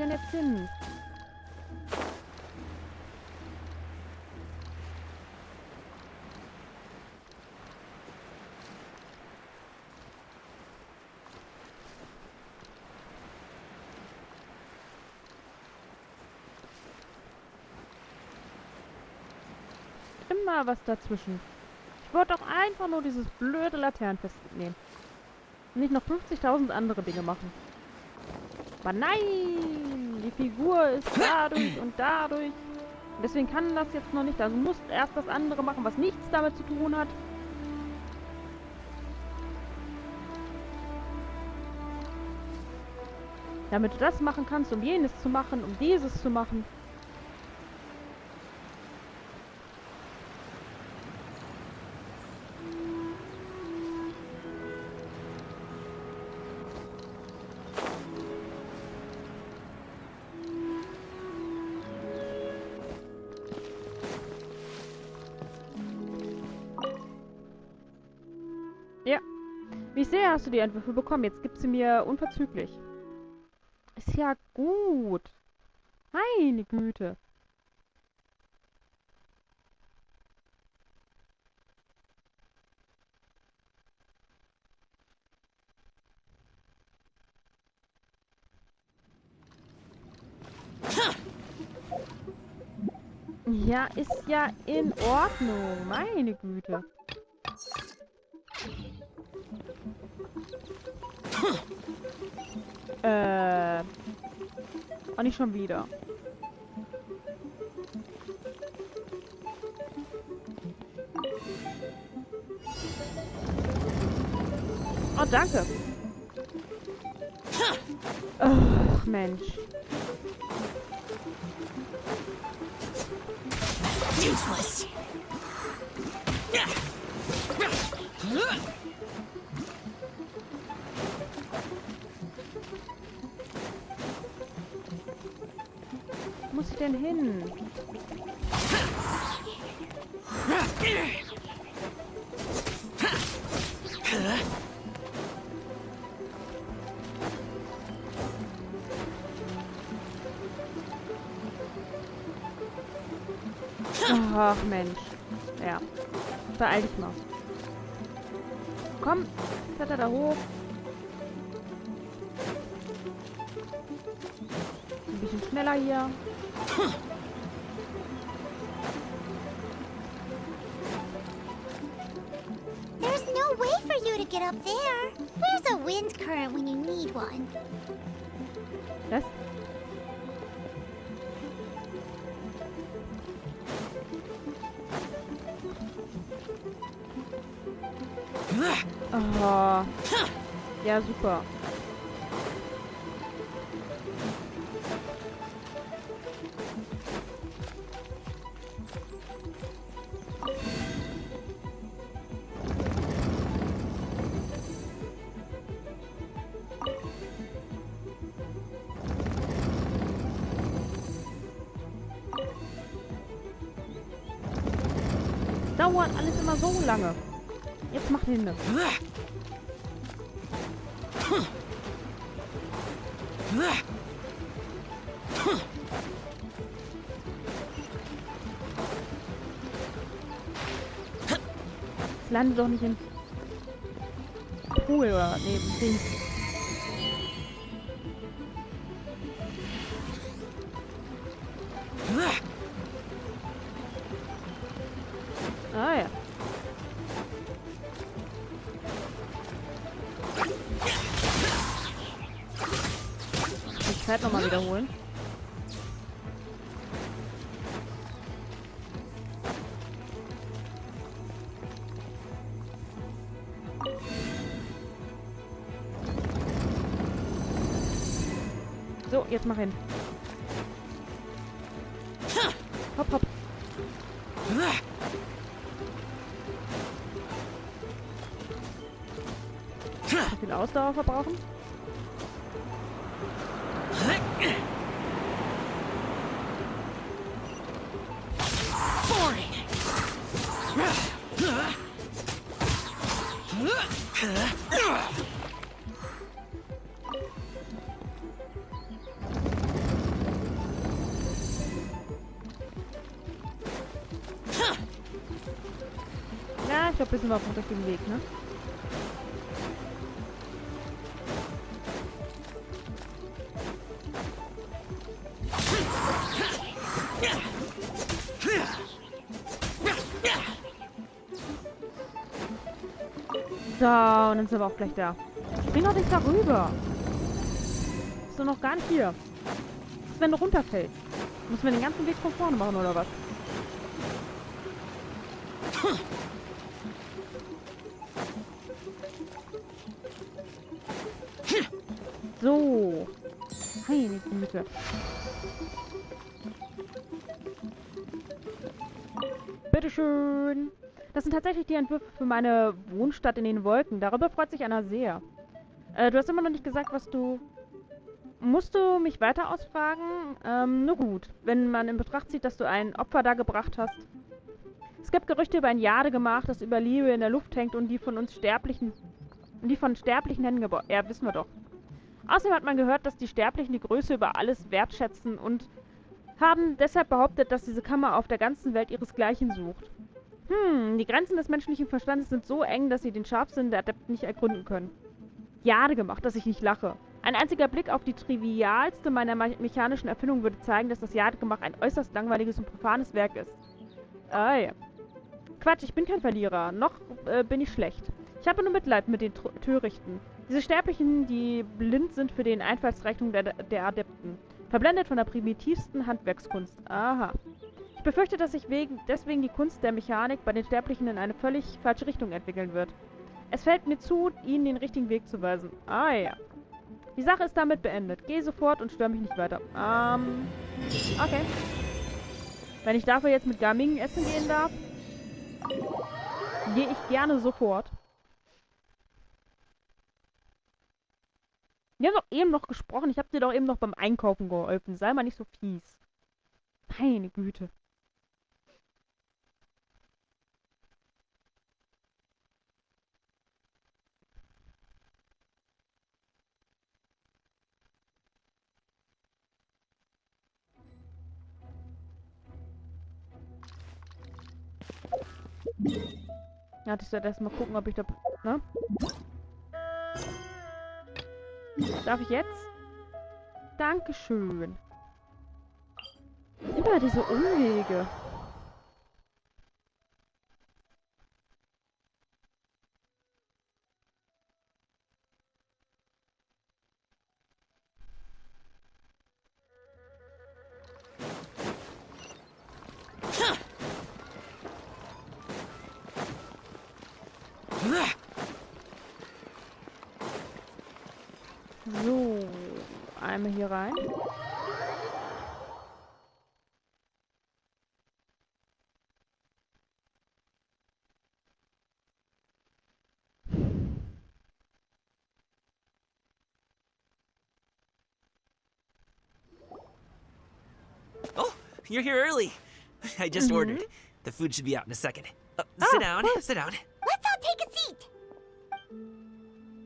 denn jetzt hin? Immer was dazwischen. Ich wollte doch einfach nur dieses blöde Laternenfest mitnehmen. Und nicht noch 50.000 andere Dinge machen. Aber nein! Die Figur ist dadurch und dadurch. Und deswegen kann das jetzt noch nicht. Also musst erst das andere machen, was nichts damit zu tun hat. Damit du das machen kannst, um jenes zu machen, um dieses zu machen. Ja. Wie sehr hast du die Entwürfe bekommen? Jetzt gib sie mir unverzüglich. Ist ja gut. Meine Güte. Ja, ist ja in Ordnung. Meine Güte. Auch nicht schon wieder. Oh, danke. Ach, Mensch. Useless. Wo muss ich denn hin? Ach, Mensch. Ja. Beeil dich mal. Komm, kletter da hoch. Ein bisschen schneller hier. There's no way for you to get up there. Where's a wind current when you need one? Was? Oh. Ja, super. Dauert alles immer so lange. Jetzt mach hin. Lande doch nicht im Pool oder neben Ding. Ah ja. Die Zeit nochmal wiederholen. So, jetzt mach hin. Hopp, hopp. So viel Ausdauer verbrauchen. Ich glaube, wir sind auf dem richtigen Weg, ne? So, und dann sind wir auch gleich da. Spring doch nicht darüber. Bist du noch gar nicht hier. Was ist, wenn du runterfällst? Müssen wir den ganzen Weg von vorne machen, oder was? So. Meine Güte. Bitteschön. Das sind tatsächlich die Entwürfe für meine Wohnstadt in den Wolken. Darüber freut sich Anna sehr. Du hast immer noch nicht gesagt, was du... Musst du mich weiter ausfragen? Nur gut. Wenn man in Betracht zieht, dass du ein Opfer da gebracht hast. Es gibt Gerüchte über ein Jadegemach, das über Liebe in der Luft hängt und die von uns Sterblichen... Die von sterblichen Händen gebaut... Ja, wissen wir doch. Außerdem hat man gehört, dass die Sterblichen die Größe über alles wertschätzen und haben deshalb behauptet, dass diese Kammer auf der ganzen Welt ihresgleichen sucht. Die Grenzen des menschlichen Verstandes sind so eng, dass sie den Scharfsinn der Adepten nicht ergründen können. Jade gemacht, dass ich nicht lache. Ein einziger Blick auf die trivialste meiner mechanischen Erfindungen würde zeigen, dass das Jadegemach ein äußerst langweiliges und profanes Werk ist. Ah ja. Quatsch, ich bin kein Verlierer. Noch bin ich schlecht. Ich habe nur Mitleid mit den Törichten. Diese Sterblichen, die blind sind für den Einfallsreichtum der Adepten. Verblendet von der primitivsten Handwerkskunst. Aha. Ich befürchte, dass sich deswegen die Kunst der Mechanik bei den Sterblichen in eine völlig falsche Richtung entwickeln wird. Es fällt mir zu, ihnen den richtigen Weg zu weisen. Ah ja. Die Sache ist damit beendet. Geh sofort und stör mich nicht weiter. Okay. Wenn ich dafür jetzt mit Gaming essen gehen darf, gehe ich gerne sofort. Wir haben doch eben noch gesprochen. Ich habe dir doch eben noch beim Einkaufen geholfen. Sei mal nicht so fies. Meine Güte. Ja, ich sollte erstmal gucken, ob ich da... Ne? Darf ich jetzt? Dankeschön. Immer diese Umwege. So, einmal hier rein. Oh, you're here early. I just ordered. The food should be out in a second. Sit down, sit down. Let's all take a seat.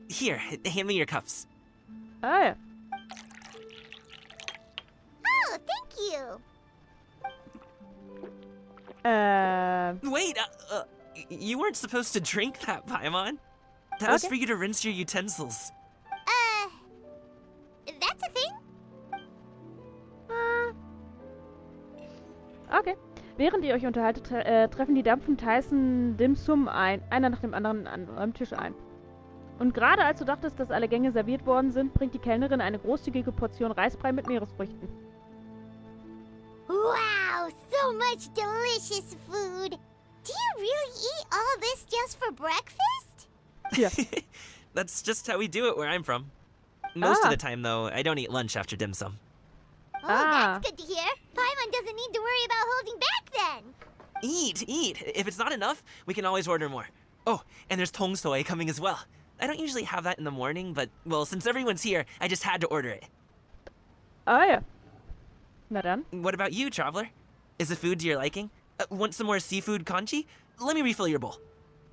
Here, hand me your cups. Ah ja. Oh, thank you. Wait, you weren't supposed to drink that, Paimon. That was for you to rinse your utensils. That's a thing? Okay. Während ihr euch unterhaltet, treffen die dampfend heißen Dim Sum ein. Einer nach dem anderen an eurem Tisch ein. Und gerade als du dachtest, dass alle Gänge serviert worden sind, bringt die Kellnerin eine großzügige Portion Reisbrei mit Meeresfrüchten. Wow, so much delicious food. Do you really eat all this just for breakfast? Hier. That's just how we do it where I'm from. Most of the time, though, I don't eat lunch after dim sum. Oh, that's good to hear. Paimon doesn't need to worry about holding back then. Eat. If it's not enough, we can always order more. Oh, and there's tong soy coming as well. I don't usually have that in the morning, but, well, since everyone's here, I just had to order it. Ah ja. Na dann. What about you, traveler? Is the food to your liking? Want some more seafood congee? Let me refill your bowl.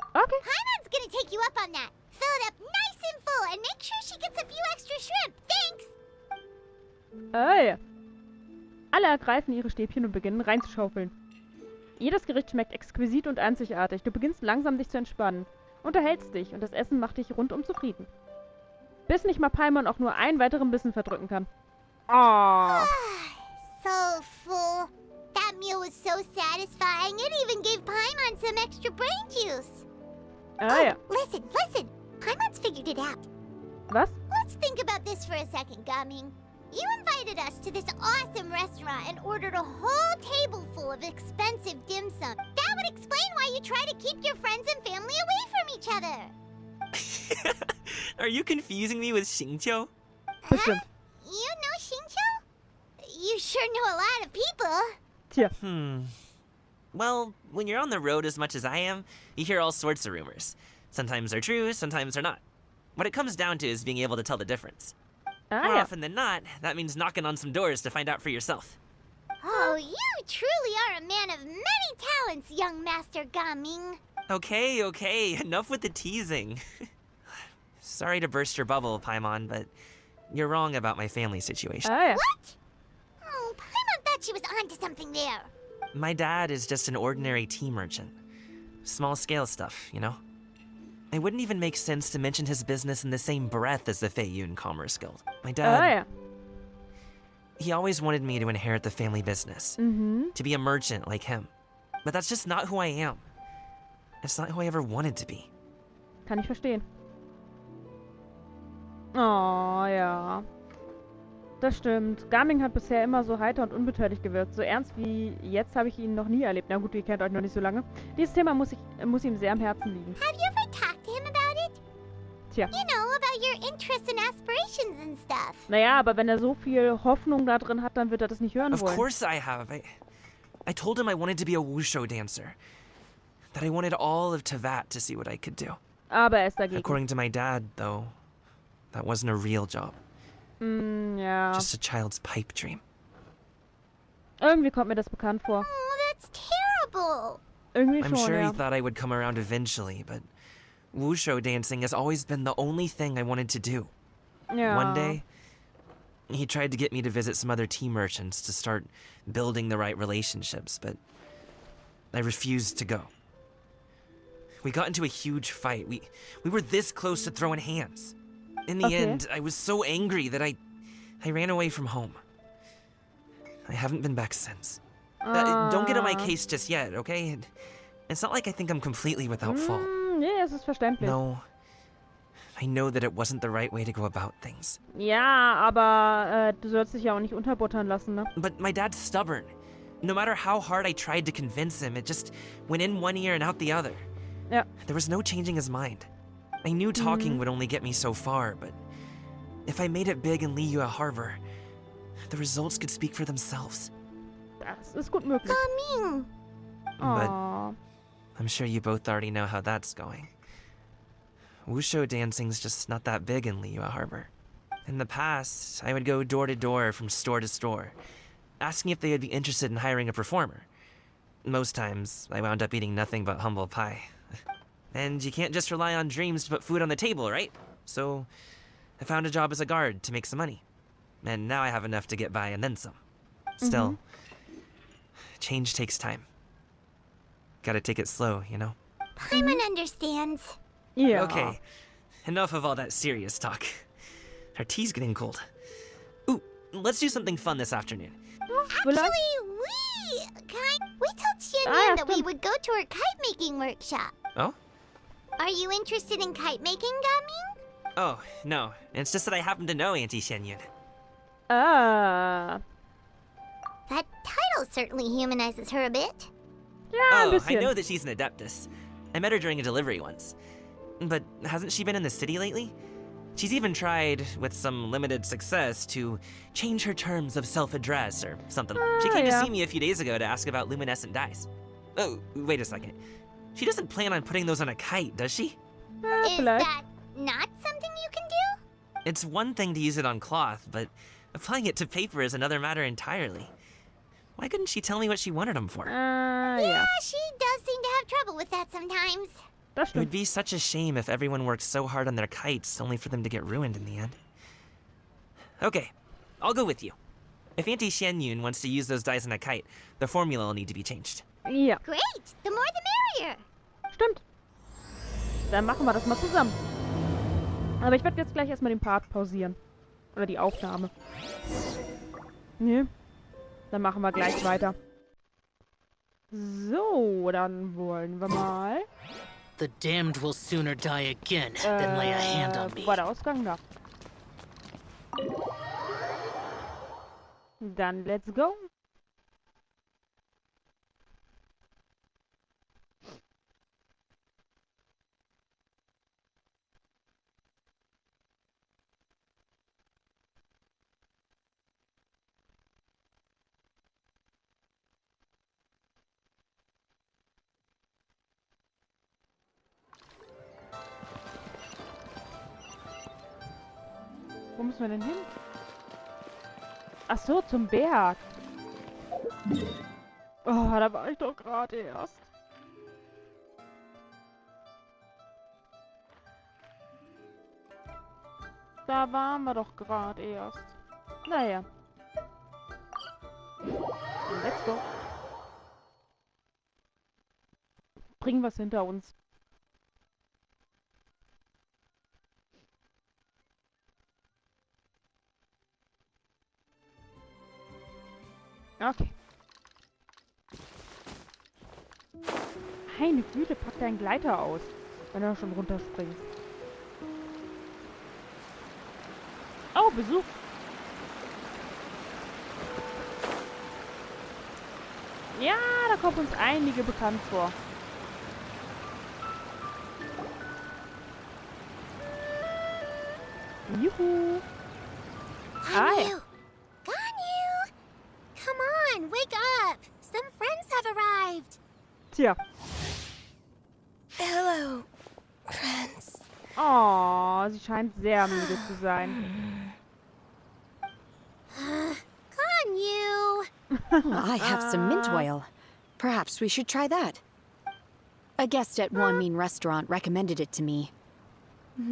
Okay. Paimon's gonna take you up on that. Fill it up nice and full and make sure she gets a few extra shrimp. Thanks! Ah ja. Alle ergreifen ihre Stäbchen und beginnen reinzuschaufeln. Jedes Gericht schmeckt exquisit und einzigartig. Du beginnst langsam dich zu entspannen. Unterhältst dich und das Essen macht dich rundum zufrieden. Bis nicht mal Paimon auch nur einen weiteren Bissen verdrücken kann. Oh. So full. That meal was so satisfying, it even gave Paimon some extra brain juice. Ah ja. Listen. Paimon's figured it out. Was? Let's think about this for a second, Gaming. You invited us to this awesome restaurant and ordered a whole table full of expensive dim sum. That would explain why you try to keep your friends and family away from each other. Are you confusing me with Xingqiu? Bestimmt. You know Xingqiu? You sure know a lot of people. Tja. Well, when you're on the road as much as I am, you hear all sorts of rumors. Sometimes they're true, sometimes they're not. What it comes down to is being able to tell the difference. Ah More ja. often than not, that means knocking on some doors to find out for yourself. Oh, you truly are a man of many talents, young Master Gaming. Okay, enough with the teasing. Sorry to burst your bubble, Paimon, but you're wrong about my family situation. Ah ja. What? Oh, Paimon thought she was onto something there. My dad is just an ordinary tea merchant. Small scale stuff, you know? It wouldn't even make sense to mention his business in the same breath as the Feiyun Commerce Guild. My Ah dad, ja. he always wanted me to inherit the family business. To be a merchant like him. But that's just not who I am. It's not who I ever wanted to be. Kann ich verstehen. Oh, ja. Das stimmt. Gaming hat bisher immer so heiter und unbeteiligt gewirkt. So ernst wie jetzt habe ich ihn noch nie erlebt. Na gut, ihr kennt euch noch nicht so lange. Dieses Thema muss ihm sehr am Herzen liegen. Have you ever talked to him about it? Tja. You know, about your interests and aspirations and stuff. Naja, aber wenn er so viel Hoffnung da drin hat, dann wird er das nicht hören Of wollen. course I have. I told him I wanted to be a wushu dancer. That I wanted all of Teyvat to see what I could do. Aber er ist dagegen. According to my dad, though, that wasn't a real job. Ja. Just a child's pipe dream. Irgendwie kommt mir das bekannt vor. Oh, that's terrible. Irgendwie I'm schon, sure ja. he thought I would come around eventually, but wushu dancing has always been the only thing I wanted to do. Ja. One day, he tried to get me to visit some other tea merchants to start building the right relationships, but I refused to go. We got into a huge fight. We were this close to throwing hands. In the Okay. end, I was so angry that I ran away from home. I haven't been back since. Don't get on my case just yet, okay? It's not like I think I'm completely without fault. Nee, es ist verständlich. No. I know that it wasn't the right way to go about things. Ja, aber du sollst dich ja auch nicht unterbuttern lassen, ne? But my dad's stubborn. No matter how hard I tried to convince him, it just went in one ear and out the other. Ja. There was no changing his mind. I knew talking would only get me so far, but if I made it big in Liyue Harbor, the results could speak for themselves. Das ist gut möglich. Gaming. But Oh. I'm sure you both already know how that's going. Wushu dancing's just not that big in Liyue Harbor. In the past, I would go door to door from store to store, asking if they would be interested in hiring a performer. Most times, I wound up eating nothing but humble pie. And you can't just rely on dreams to put food on the table, right? So, I found a job as a guard to make some money. And now I have enough to get by and then some. Still, change takes time. Gotta take it slow, you know? Paimon understands. Ja. Okay, enough of all that serious talk. Our tea's getting cold. Ooh, let's do something fun this afternoon. Vielleicht. Actually, we told Xian Ah, ja, that we stimmt. would go to her kite making workshop. Oh? Are you interested in kite making, Gaming? Oh, no. It's just that I happen to know Auntie Shenyun. Ah. That title certainly humanizes her a bit. Ja, ein Oh, I bisschen. know that she's an adeptus. I met her during a delivery once. But hasn't she been in the city lately? She's even tried, with some limited success, to change her terms of self-address or something. She came yeah. to see me a few days ago to ask about luminescent dyes. Oh, wait a second. She doesn't plan on putting those on a kite, does she? Ja, Is vielleicht. that not something you can do? It's one thing to use it on cloth, but applying it to paper is another matter entirely. Why couldn't she tell me what she wanted them for? Ja. Yeah, she does seem to have trouble with that sometimes. Das It would stimmt. be such a shame if everyone worked so hard on their kites only for them to get ruined in the end. Okay, I'll go with you. If Auntie Shenyun wants to use those dyes on a kite, the formula will need to be changed. Ja, Great! The more the merrier! stimmt. Dann machen wir das mal zusammen. Aber ich werde jetzt gleich erstmal den Part pausieren. Oder die Aufnahme. Ne? Dann machen wir gleich weiter. So, dann wollen wir mal. The damned will sooner die again than lay a hand on Wo me. war der Ausgang da? Dann let's go. Wo müssen wir denn hin? Ach so, zum Berg. Oh, da war ich doch gerade erst. Da waren wir doch gerade erst. Naja. Let's go. Bringen wir es hinter uns. Okay. Meine Güte, pack deinen Gleiter aus, wenn du schon runterspringst. Oh, Besuch. Ja, da kommt uns einige bekannt vor. Juhu. Ah, ja. Ganyu! Ganyu! Come on, wake up! Some friends have arrived! Tja. Hello, friends. Oh, sie scheint sehr müde zu sein. Ganyu! I have some mint oil. Perhaps we should try that. A guest at einen restaurant recommended it to me.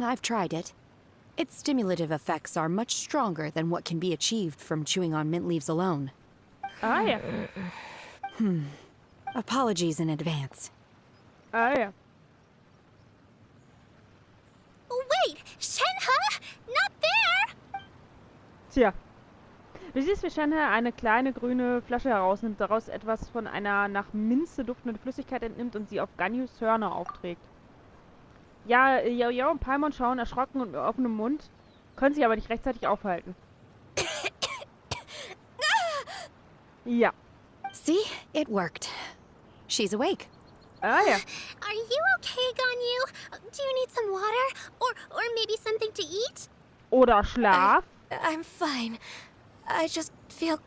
I've tried it. Its stimulative effects are much stronger than what can be achieved from chewing on mint leaves alone. Ah, ja. Apologies in advance. Ah, ja. Oh, wait! Shenhe! Not there! Tja. Du siehst, wie Shenhe eine kleine grüne Flasche herausnimmt, daraus etwas von einer nach Minze duftende Flüssigkeit entnimmt und sie auf Ganyus Hörner aufträgt. Ja, Yao und Paimon schauen erschrocken und mit offenem Mund, können sich aber nicht rechtzeitig aufhalten. Ja. See? It worked. She's awake. Ah, ja. Are you okay, Ganyu? Do you need some water? Or maybe something to eat? Oder Schlaf. I'm fine. I just feel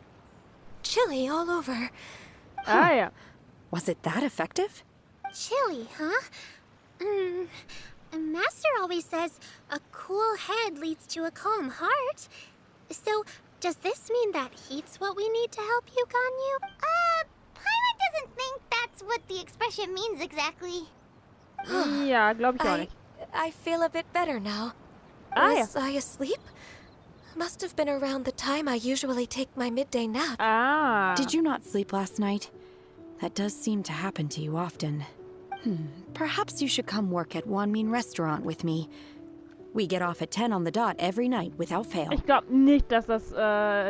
chilly all over. Ah, ja. Was it that effective? Chilly, huh? Master always says a cool head leads to a calm heart. So, does this mean that heat's what we need to help you, Ganyu? Paimon doesn't think that's what the expression means exactly. Ja, glaube ich auch nicht. I feel a bit better now. Ah, ja. Was I asleep? Must have been around the time I usually take my midday nap. Ah. Did you not sleep last night? That does seem to happen to you often. Perhaps you should come work at einen restaurant with me. We get off at 10 on the dot every night without fail. Ich glaube nicht, dass das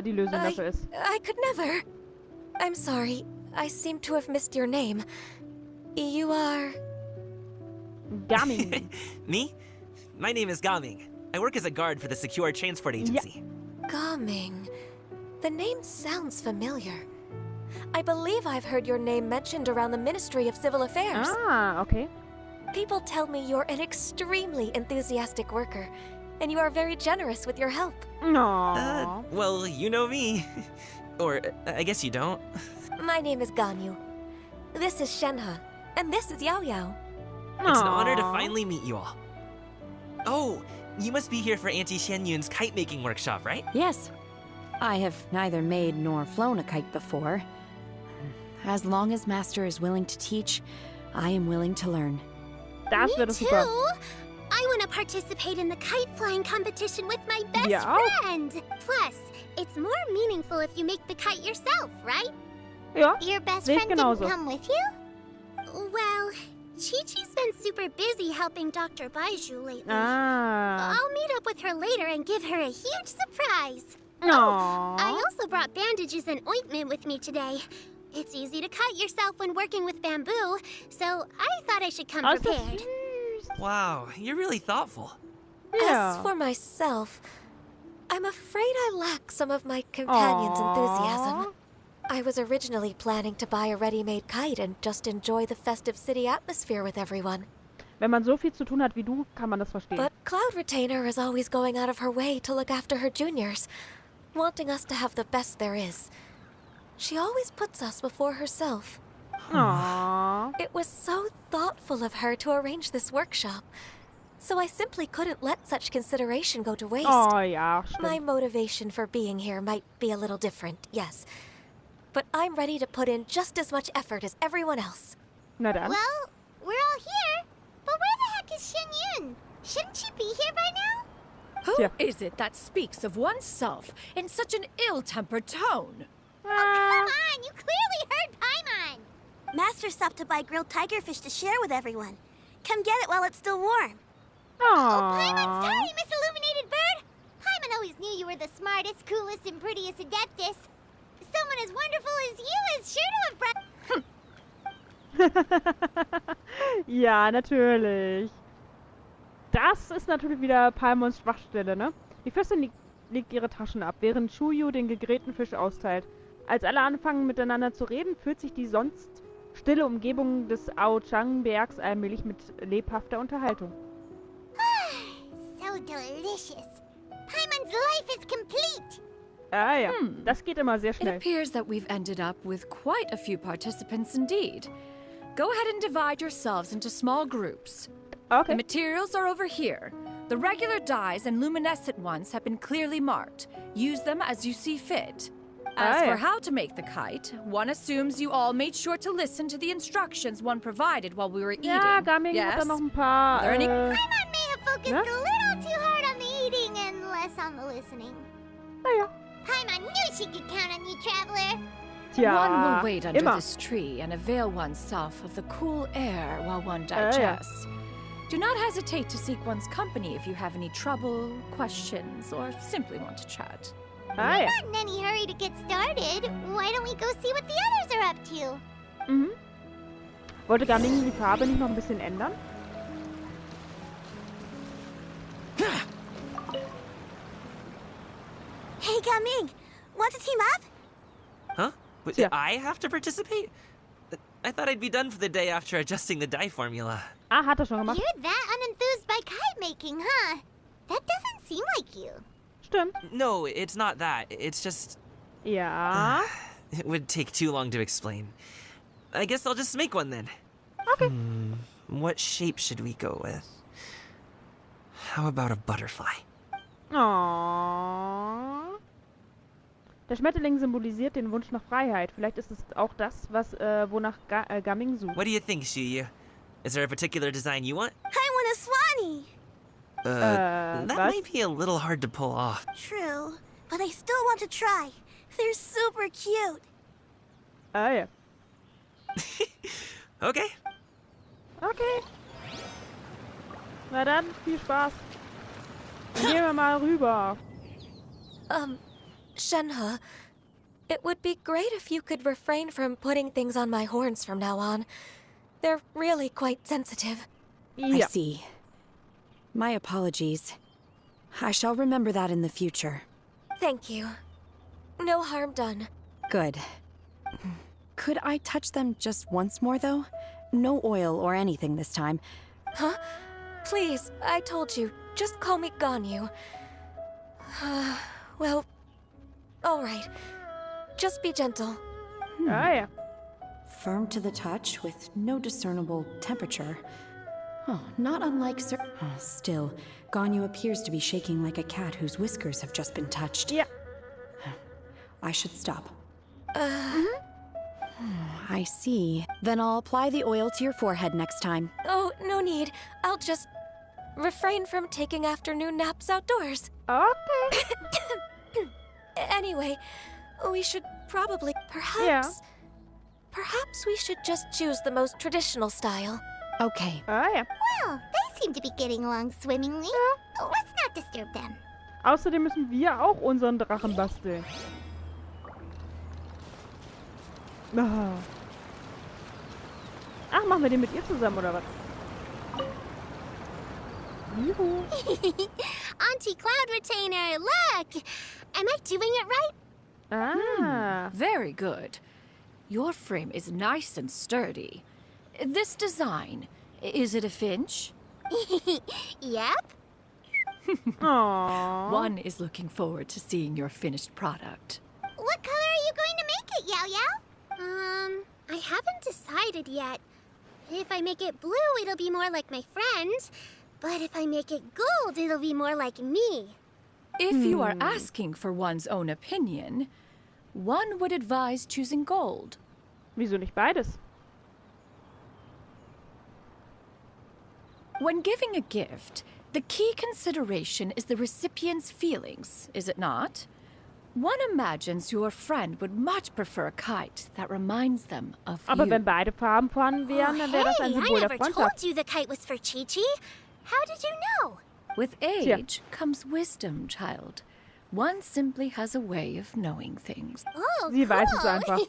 die Lösung dafür ist. I could never. I'm sorry. I seem to have missed your name. You are... Gaming. Me? My name is Gaming. I work as a guard for the Secure Transport Agency. Gaming. The name sounds familiar. I believe I've heard your name mentioned around the Ministry of Civil Affairs. Ah, okay. People tell me you're an extremely enthusiastic worker, and you are very generous with your help. No. Well, you know me. Or, I guess you don't. My name is Ganyu. This is Shenhe, and this is Yao Yao. It's an honor to finally meet you all. Oh, you must be here for Auntie Xianyun's kite-making workshop, right? Yes. I have neither made nor flown a kite before. As long as Master is willing to teach, I am willing to learn. Das Me wäre too! super. I want to participate in the kite flying competition with my best Ja. friend! Plus, it's more meaningful if you make the kite yourself, right? Ja, Your best sehe ich friend didn't genauso. come with you? Well, Chi-Chi's been super busy helping Dr. Baiju lately. Ah. I'll meet up with her later and give her a huge surprise. Aww. I also brought bandages and ointment with me today. It's easy to cut yourself when working with bamboo, so I thought I should come Oh, ist das prepared. süß. Wow, you're really thoughtful. Ja. As for myself, I'm afraid I lack some of my companion's enthusiasm. I was originally planning to buy a ready-made kite and just enjoy the festive city atmosphere with everyone. Wenn man so viel zu tun hat wie du, kann man das verstehen. But Cloud Retainer is always going out of her way to look after her juniors, wanting us to have the best there is. She always puts us before herself. Aww. It was so thoughtful of her to arrange this workshop, so I simply couldn't let such consideration go to waste. Oh ja, My stimmt. motivation for being here might be a little different, yes. But I'm ready to put in just as much effort as everyone else. Na dann. Well, we're all here, but where the heck is Shen Yun? Shouldn't she be here by now? Who Yeah. is it that speaks of oneself in such an ill-tempered tone? Come on, you clearly heard Paimon! Master stopped to buy grilled tigerfish to share with everyone. Come get it while it's still warm. Oh, Paimon's Aww. sorry, Miss Illuminated Bird! Paimon always knew you were the smartest, coolest, and prettiest Adeptus. Someone as wonderful as you is sure to have brought... Ja, natürlich. Das ist natürlich wieder Palmons Schwachstelle, ne? Die Fürstin legt ihre Taschen ab, während Shuyu den gegräten Fisch austeilt. Als alle anfangen miteinander zu reden, fühlt sich die sonst stille Umgebung des Aochang-Bergs allmählich mit lebhafter Unterhaltung. So delicious. Paimon's life is complete. Ah ja, das geht immer sehr It schnell. appears that we've ended up with quite a few participants indeed. Go ahead and divide yourselves into small groups. The Okay. materials are over here. The regular dyes and luminescent ones have been clearly marked. Use them as you see fit. As Ah, ja. for how to make the kite, one assumes you all made sure to listen to the instructions one provided while we were eating. Ja, Gaming hat da yes? noch ein paar. Are there any- Paimon may have focused Yeah? a little too hard on the eating and less on the listening. Naja. Paimon knew she could count on you, Traveler. Tja, One will wait under immer. this tree and avail oneself of the cool air while one ja. digests. Do not hesitate to seek one's company if you have any trouble, questions, or simply want to chat. Ah ja. Not in any hurry to get started. Why don't we go see what the others are up to? Mhm. Wollte Gaming die Farbe nicht noch ein bisschen ändern? Hey, Gaming, want to team up? Huh? But Yeah. I have to participate? I thought I'd be done for the day after adjusting the dye formula. Ah, hat er schon gemacht. You're that unenthused by kite making, huh? That doesn't seem like you. Stimmt. No, it's not that. It's just... Ja. It would take too long to explain. I guess I'll just make one then. Okay. What shape should we go with? How about a butterfly? Oh. Der Schmetterling symbolisiert den Wunsch nach Freiheit. Vielleicht ist es auch das, was wonach Gaming sucht. What do you think, Shuyu? Is there a particular design you want? I want a swanee. That was? might be a little hard to pull off. True, but I still want to try. They're super cute. Ah ja. Okay. Okay. Na dann, viel Spaß. Dann gehen wir mal rüber. Shenhe, it would be great if you could refrain from putting things on my horns from now on. They're really quite sensitive. I Ja. see. My apologies. I shall remember that in the future. Thank you. No harm done. Good. Could I touch them just once more, though? No oil or anything this time. Huh? Please, I told you. Just call me Ganyu. Well, all right. Just be gentle. Ah ja. Firm to the touch with no discernible temperature. Oh, not unlike still, Ganyu appears to be shaking like a cat whose whiskers have just been touched. Ja. I should stop. I see. Then I'll apply the oil to your forehead next time. Oh, no need. I'll just refrain from taking afternoon naps outdoors. Okay. Anyway, we should probably, perhaps... Yeah. Perhaps we should just choose the most traditional style. Okay. Ah ja. Well, they seem to be getting along swimmingly. Oh, let's not disturb them. Außerdem müssen wir auch unseren Drachen basteln. Ah. Ach, machen wir den mit ihr zusammen, oder was? Juhu. Auntie Cloud Retainer, look! Am I doing it right? Ah. Very good. Your frame is nice and sturdy. This design, is it a finch? Yep. Aww. One is looking forward to seeing your finished product. What color are you going to make it, Yao Yao? I haven't decided yet. If I make it blue, it'll be more like my friend. But if I make it gold, it'll be more like me. If you are asking for one's own opinion, one would advise choosing gold. Wieso nicht beides? When giving a gift, the key consideration is the recipient's feelings, is it not? One imagines your friend would much prefer a kite that reminds them of Aber you. wenn beide Farben vorhanden wären, dann wäre das ein Hey, I Symbol der never Freundschaft. told you the kite was for Chi-Chi. How did you know? With age comes wisdom, child. One simply has a way of knowing things. Oh, Sie weiß es cool. einfach.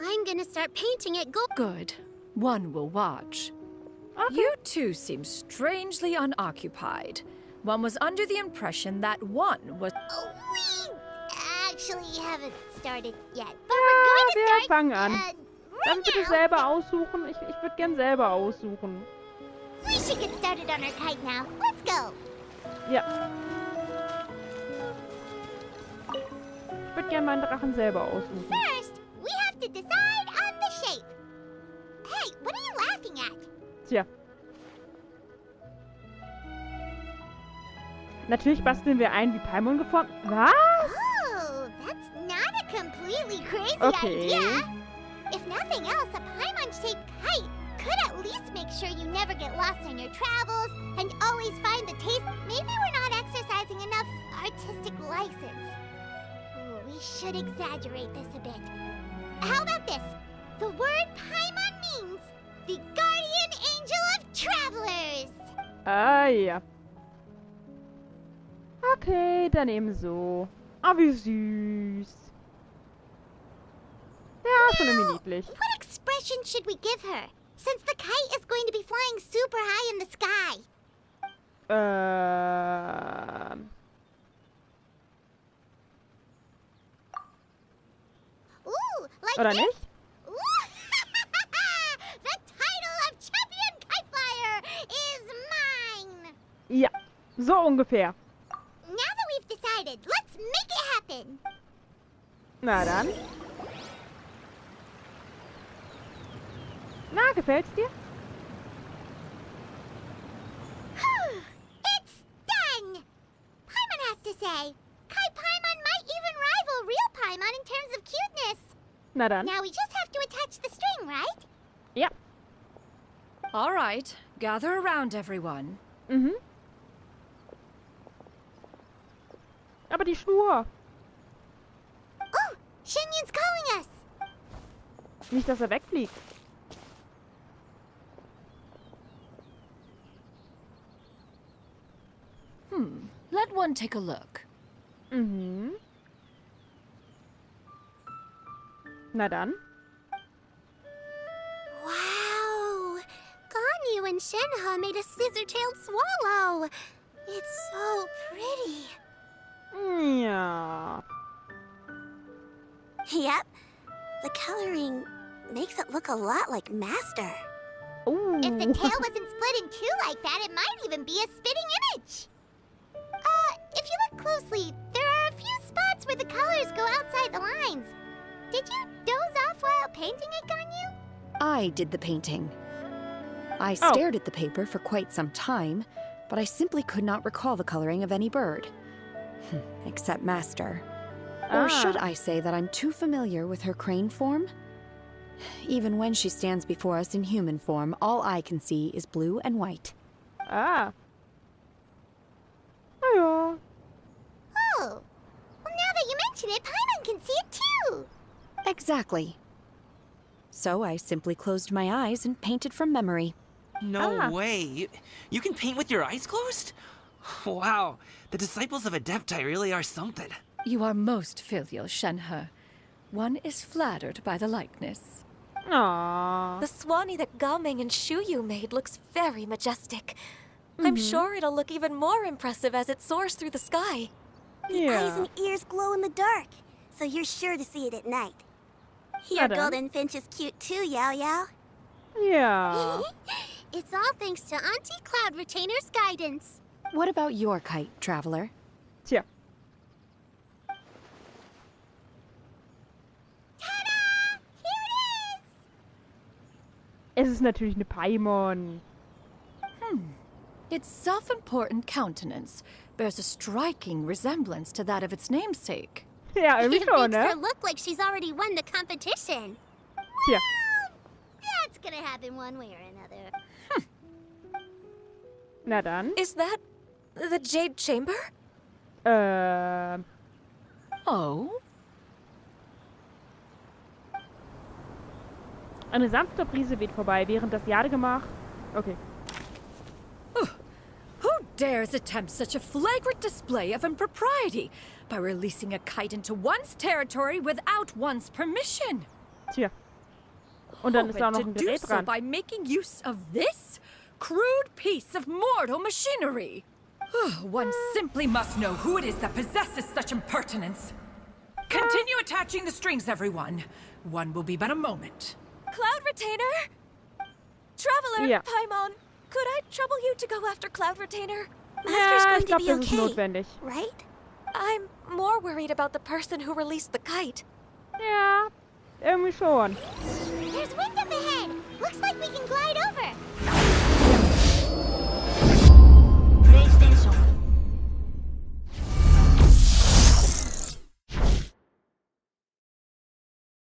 I'm gonna start painting it gold. Good. One will watch. Okay. You two seem strangely unoccupied. One was under the impression that one was... Oh, we actually haven't started yet. But Ja, we're going to wir start fangen an. right Dann bitte now. selber aussuchen. Ich würde gern selber aussuchen. We should get started on our kite now. Let's go. Ja. Ich würde gern meinen Drachen selber aussuchen. First, we have to decide on the shape. Hey, what are you laughing at? Tja. Natürlich basteln wir einen wie Paimon geformt. Was? Oh, that's not a completely crazy Okay. idea. If nothing else, a Paimon-shaped kite could at least make sure you never get lost on your travels and always find the taste. Maybe we're not exercising enough artistic license. Ooh, we should exaggerate this a bit. How about this? The word Paimon means the guardian angel of travelers. Ah, ja. Okay, dann eben so. Ah, wie süß. Ja, schon irgendwie niedlich. What expression should we give her? Since the kite is going to be flying super high in the sky. Ooh, like Oder this? nicht? Ooh. The title of champion kite flyer is mine. Ja, so ungefähr. Now that we've decided, let's make it happen. Na dann. Na, gefällt's dir? It's done. Paimon has to say. Kai Paimon might even rival real Paimon in terms of cuteness. Na dann. Now we just have to attach the string, right? Ja. All right, gather around, everyone. Mhm. Aber die Schnur. Oh, Shenyun's calling us. Nicht, dass er wegfliegt. Let one take a look. Mhm. Na dann. Wow. Ganyu and Shenhe made a scissor-tailed swallow. It's so pretty. Ja. Yep. The coloring makes it look a lot like Master. Oh. If the tail wasn't split in two like that, it might even be a spitting image. If you look closely, there are a few spots where the colors go outside the lines. Did you doze off while painting it, Ganyu? I did the painting. I stared at the paper for quite some time, but I simply could not recall the coloring of any bird. Except Master. Or should I say that I'm too familiar with her crane form? Even when she stands before us in human form, all I can see is blue and white. Ah. Na ja. Oh. Well, now that you mention it, Paimon can see it too. Exactly. So I simply closed my eyes and painted from memory. No way. You can paint with your eyes closed? Wow. The disciples of Adepti really are something. You are most filial, Shenhe. One is flattered by the likeness. Aww. The Swanee that Gaming and Shuyu made looks very majestic. I'm sure it'll look even more impressive as it soars through the sky. The eyes and ears glow in the dark, so you're sure to see it at night. Your Adam. golden finch is cute too, Yao Yao. Yeah. It's all thanks to Auntie Cloud Retainer's guidance. What about your kite, traveler? Tja. Ta-da! Here it is! Es ist natürlich eine Paimon. Its self-important countenance bears a striking resemblance to that of its namesake. Ja, irgendwie It schon, makes ne? her look like she's already won the competition. Tja. That's gonna happen one way or another. Na dann. Is that the Jade Chamber? Oh? Eine sanfte Brise weht vorbei, während das Jadegemach... Okay. Who dares attempt such a flagrant display of impropriety by releasing a kite into one's territory without one's permission? Tja. Und dann ist da auch noch And ein to do Gerät so dran. by making use of this crude piece of mortal machinery. One simply must know who it is that possesses such impertinence. Continue attaching the strings, everyone. One will be but a moment. Cloud Retainer? Traveler, Ja. Paimon, could I trouble you to go after Cloud Retainer? Master's Ja, going ich to glaube, be das ist okay, notwendig. right? I'm more worried about the person who released the kite. Ja, irgendwie schon. There's wind up ahead. Looks like we can glide over.